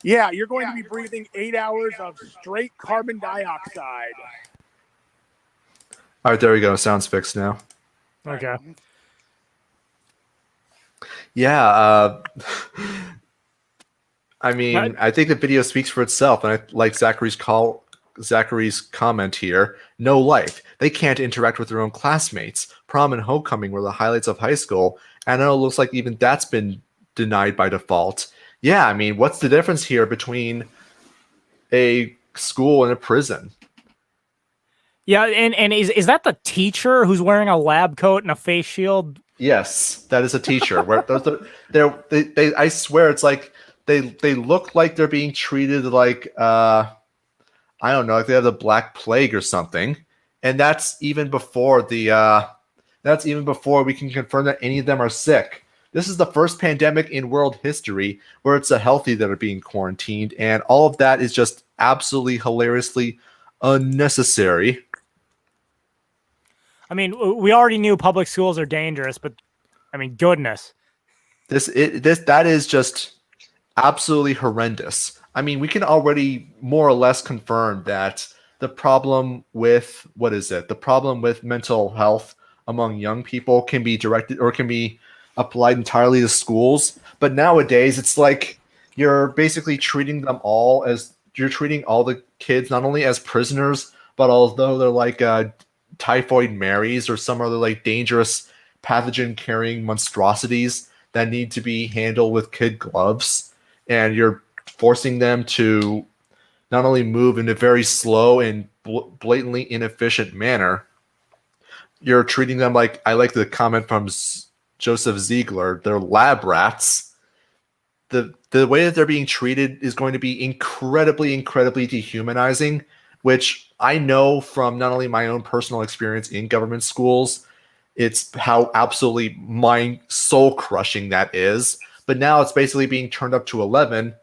yeah, you're going to be breathing 8 hours of straight carbon dioxide. All right, there we go. Sound's fixed now. Okay. Yeah, I mean, I think the video speaks for itself, and I like Zachary's comment here. No life. They can't interact with their own classmates. Prom and homecoming were the highlights of high school, and it looks like even that's been denied by default. Yeah, I mean, what's the difference here between a school and a prison? Yeah, and is that the teacher who's wearing a lab coat and a face shield? Yes, that is a teacher. Where they I swear it's like they look like they're being treated like I don't know, like they have the Black Plague or something. And that's even before we can confirm that any of them are sick. This is the first pandemic in world history where it's the healthy that are being quarantined, and all of that is just absolutely hilariously unnecessary. I mean, we already knew public schools are dangerous, but I mean, goodness. That is just absolutely horrendous. I mean, we can already more or less confirm that the problem with the problem with mental health among young people can be directed or can be applied entirely to schools. But nowadays, it's like you're basically treating all the kids not only as prisoners, but although they're like typhoid Marys or some other like dangerous pathogen carrying monstrosities that need to be handled with kid gloves, and you're forcing them to not only move in a very slow and blatantly inefficient manner, you're treating them like, I like the comment from Joseph Ziegler, they're lab rats. The way that they're being treated is going to be incredibly dehumanizing, which I know from not only my own personal experience in government schools, it's how absolutely soul crushing that is. but now it's basically being turned up to 11.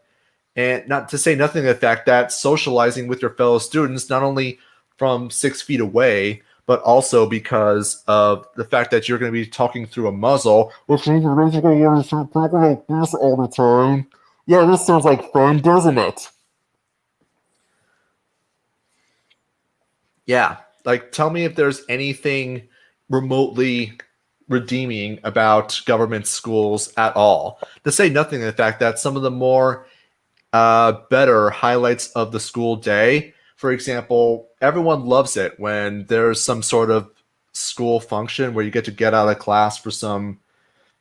And not to say nothing of the fact that socializing with your fellow students, not only from 6 feet away, but also because of the fact that you're going to be talking through a muzzle, which means you're basically going to talk like this all the time. Yeah, this sounds like fun, doesn't it? Yeah, like tell me if there's anything remotely redeeming about government schools at all. To say nothing of the fact that some of the more better highlights of the school day, for example, everyone loves it when there's some sort of school function where you get out of class for some,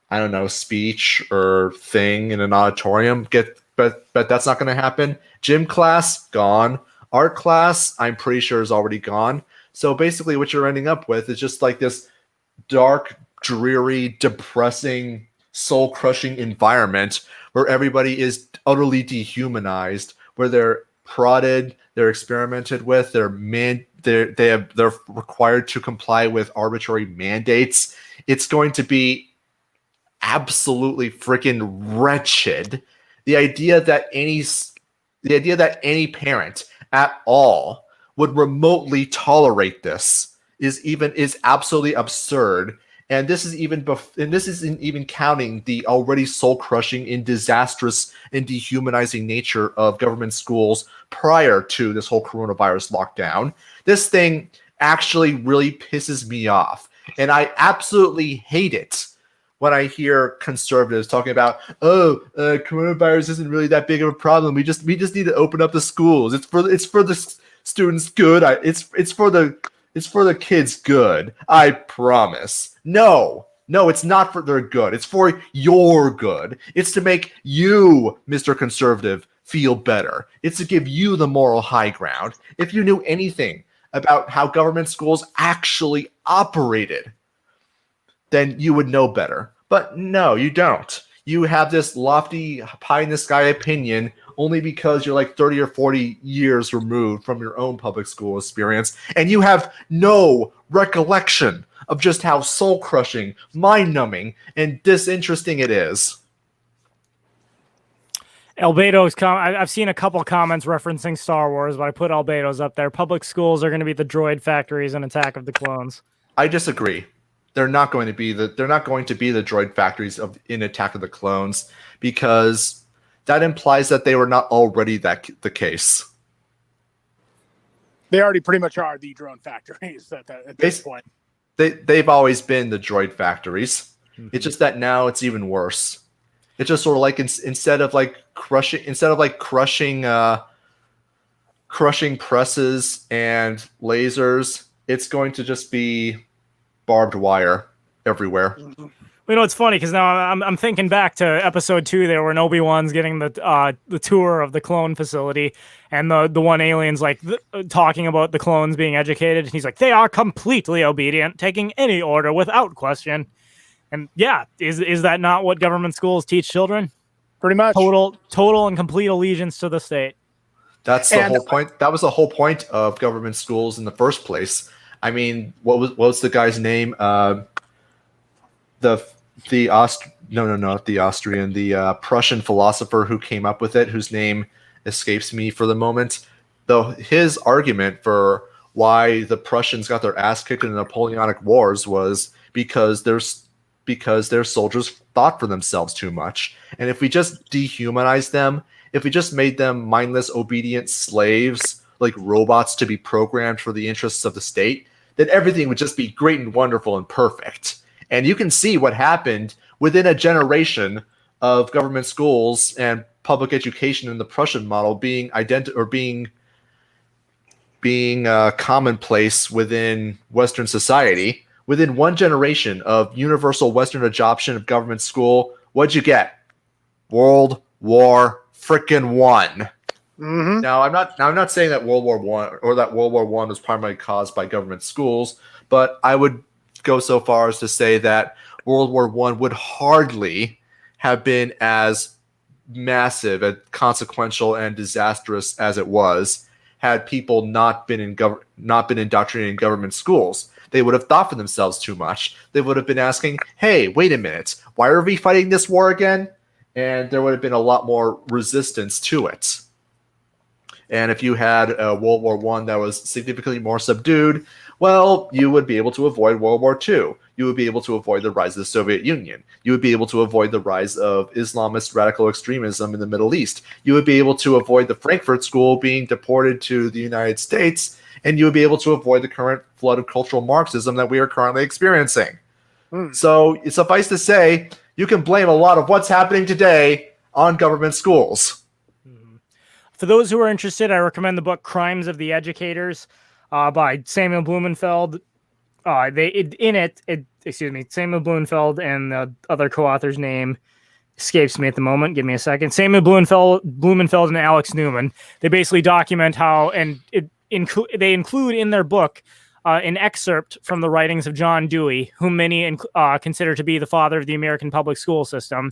I don't know, speech or thing in an auditorium. But that's not going to happen. Gym class, gone. Art class, I'm pretty sure is already gone. So basically what you're ending up with is just like this dark, dreary, depressing, soul-crushing environment where everybody is utterly dehumanized, where they're prodded, they're experimented with, they're required to comply with arbitrary mandates. It's going to be absolutely freaking wretched. The idea that any parent at all would remotely tolerate this is absolutely absurd. And this isn't even counting the already soul-crushing and disastrous and dehumanizing nature of government schools prior to this whole coronavirus lockdown. This thing actually really pisses me off. And I absolutely hate it when I hear conservatives talking about, coronavirus isn't really that big of a problem. We just need to open up the schools. It's for the students' good. It's for the kids' good. I promise. No, it's not for their good. It's for your good. It's to make you, Mr. Conservative, feel better. It's to give you the moral high ground. If you knew anything about how government schools actually operated, then you would know better. But no, you don't. You have this lofty, pie-in-the-sky opinion only because you're like 30 or 40 years removed from your own public school experience, and you have no recollection of just how soul-crushing, mind-numbing, and disinteresting it is. Albedo's I've seen a couple comments referencing Star Wars, but I put Albedo's up there. Public schools are going to be the droid factories in Attack of the Clones. I disagree. They're not going to be the droid factories in Attack of the Clones, because that implies that they were not already the case. They already pretty much are the drone factories at this point. They've always been the droid factories. Mm-hmm. It's just that now it's even worse. It's just sort of like instead of crushing presses and lasers, it's going to just be barbed wire everywhere. You know, it's funny because now I'm thinking back to episode 2 there, when Obi-Wan's getting the tour of the clone facility, and the one alien's like talking about the clones being educated. He's like, they are completely obedient, taking any order without question. And yeah, is that not what government schools teach children? Pretty much. Total and complete allegiance to the state. That's the whole point. That was the whole point of government schools in the first place. I mean, what was the guy's name? The Prussian philosopher who came up with it, whose name escapes me for the moment. Though his argument for why the Prussians got their ass kicked in the Napoleonic Wars was because their soldiers thought for themselves too much. And if we just dehumanized them, if we just made them mindless, obedient slaves, like robots to be programmed for the interests of the state, then everything would just be great and wonderful and perfect. And you can see what happened within a generation of government schools and public education in the Prussian model being commonplace within Western society. Within one generation of universal Western adoption of government school, what'd you get? World War frickin' One. Mm-hmm. Now, I'm not saying that World War One was primarily caused by government schools, but I would go so far as to say that World War One would hardly have been as massive and consequential and disastrous as it was had people not been indoctrinated in government schools. They would have thought for themselves too much. They would have been asking, hey, wait a minute, why are we fighting this war again? and there would have been a lot more resistance to it. And if you had World War I that was significantly more subdued, well, you would be able to avoid World War II. You would be able to avoid the rise of the Soviet Union. You would be able to avoid the rise of Islamist radical extremism in the Middle East. You would be able to avoid the Frankfurt School being deported to the United States, and you would be able to avoid the current flood of cultural Marxism that we are currently experiencing. So it's suffice to say, you can blame a lot of what's happening today on government schools. For those who are interested, I recommend the book Crimes of the Educators by Samuel Blumenfeld. Samuel Blumenfeld and the other co-author's name escapes me at the moment. Give me a second. Samuel Blumenfeld and Alex Newman. They basically document how, and they include in their book an excerpt from the writings of John Dewey, whom many consider to be the father of the American public school system.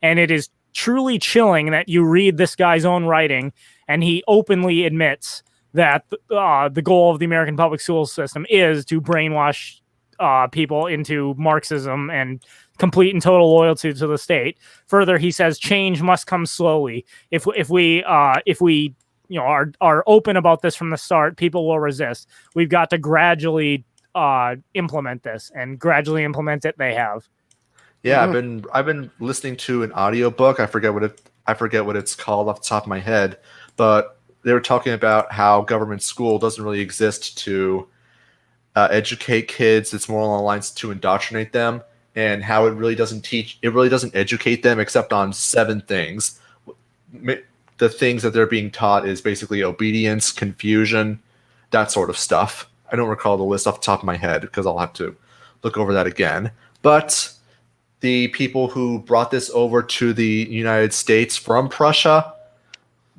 And it is truly chilling that you read this guy's own writing, and he openly admits that the goal of the American public school system is to brainwash people into Marxism and complete and total loyalty to the state. Further, he says change must come slowly. If we are open about this from the start, people will resist. We've got to gradually implement this, and gradually implement it. They have. Yeah, I've been listening to an audiobook. I forget what it's called off the top of my head, but they were talking about how government school doesn't really exist to educate kids. It's more along the lines to indoctrinate them, and how it really doesn't educate them except on 7 things. The things that they're being taught is basically obedience, confusion, that sort of stuff. I don't recall the list off the top of my head because I'll have to look over that again. But the people who brought this over to the United States from Prussia,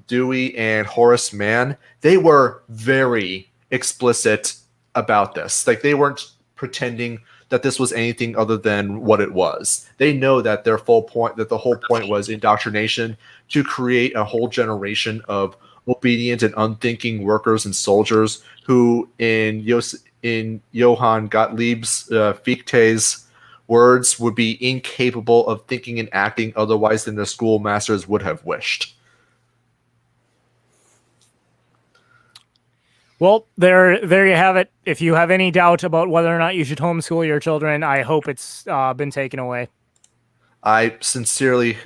Dewey and Horace Mann, they were very explicit about this. Like, they weren't pretending that this was anything other than what it was. They know that the whole point was indoctrination to create a whole generation of obedient and unthinking workers and soldiers who, in Johann Gottlieb's Fichte's words, would be incapable of thinking and acting otherwise than the schoolmasters would have wished. Well, there you have it. If you have any doubt about whether or not you should homeschool your children, I hope it's been taken away. I sincerely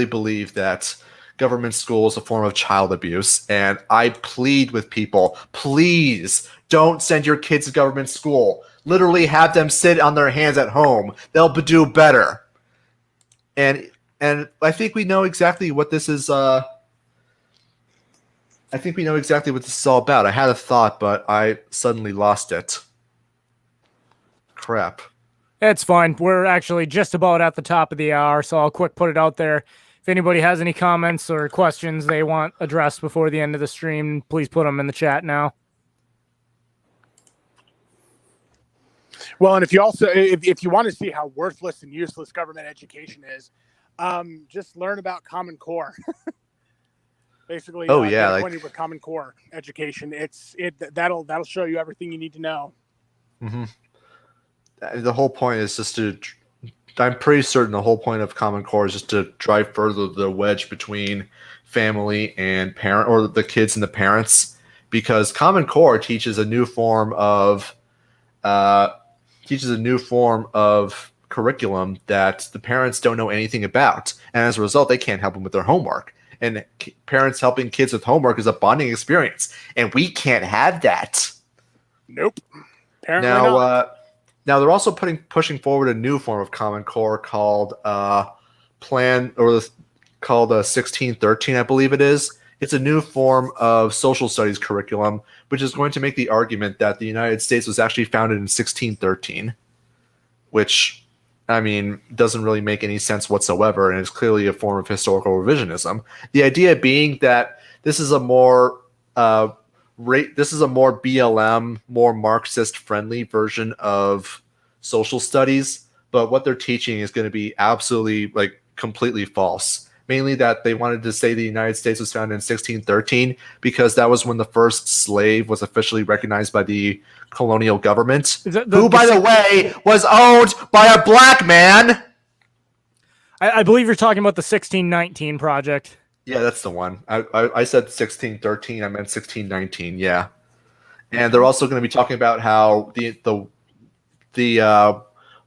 believe that government school is a form of child abuse, and I plead with people, please don't send your kids to government school. Literally have them sit on their hands at home. They'll do better. And I think we know exactly what this is. I think we know exactly what this is all about. I had a thought, but I suddenly lost it. Crap. It's fine. We're actually just about at the top of the hour, so I'll quick put it out there. If anybody has any comments or questions they want addressed before the end of the stream, please put them in the chat now. Well, and if you also, if you want to see how worthless and useless government education is, just learn about Common Core. Basically, get acquainted with Common Core education. That'll show you everything you need to know. Mm-hmm. The whole point is just to. I'm pretty certain the whole point of Common Core is just to drive further the wedge between family and parent, or the kids and the parents, because Common Core teaches a new form of curriculum that the parents don't know anything about, and as a result, they can't help them with their homework. And parents helping kids with homework is a bonding experience, and we can't have that. Nope. Apparently not. Now they're also pushing forward a new form of Common Core called 1613, I believe it is. It's a new form of social studies curriculum, which is going to make the argument that the United States was actually founded in 1613, which, I mean, doesn't really make any sense whatsoever, and is clearly a form of historical revisionism. The idea being that this is a more BLM, more Marxist-friendly version of social studies, but what they're teaching is going to be absolutely, completely false. Mainly that they wanted to say the United States was founded in 1613 because that was when the first slave was officially recognized by the colonial government, who, by the way, was owned by a black man. I believe you're talking about the 1619 project. Yeah, that's the one. I said 1613. I meant 1619. Yeah, and they're also going to be talking about how the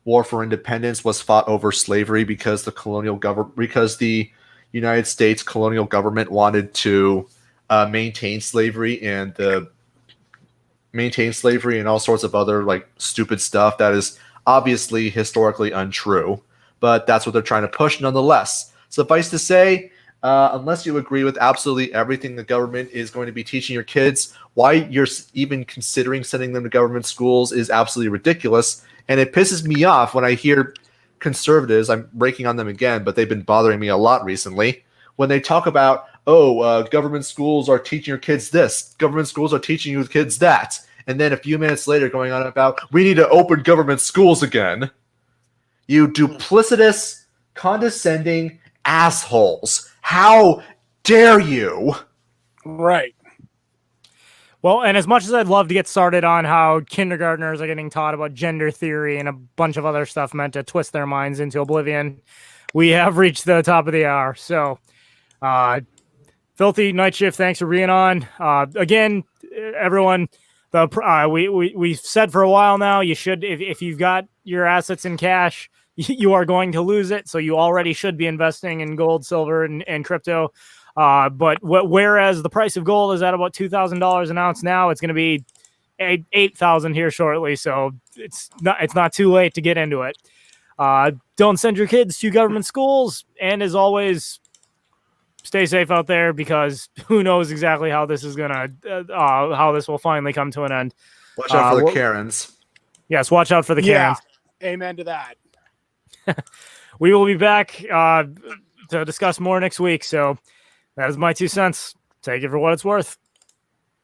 war for independence was fought over slavery because the United States colonial government wanted to maintain slavery and all sorts of other like stupid stuff that is obviously historically untrue, but that's what they're trying to push nonetheless. Suffice to say, unless you agree with absolutely everything the government is going to be teaching your kids, why you're even considering sending them to government schools is absolutely ridiculous. And it pisses me off when I hear conservatives, I'm breaking on them again, but they've been bothering me a lot recently, when they talk about, government schools are teaching your kids this, government schools are teaching your kids that. And then a few minutes later going on about, we need to open government schools again. You duplicitous, condescending assholes. How dare you? Right. Well, and as much as I'd love to get started on how kindergartners are getting taught about gender theory and a bunch of other stuff meant to twist their minds into oblivion, we have reached the top of the hour. So, Filthy Night Shift, thanks for being on. Again, everyone, we've said for a while now, you should, if you've got your assets in cash, you are going to lose it. So you already should be investing in gold, silver, and crypto. But whereas the price of gold is at about $2,000 an ounce now, it's going to be $8,000 here shortly. So it's not too late to get into it. Don't send your kids to government schools. And as always, stay safe out there, because who knows exactly how this is how this will finally come to an end. Watch out for the Karens. Yes, watch out for the Karens. Amen to that. We will be back to discuss more next week. So that is my 2 cents. Take it for what it's worth.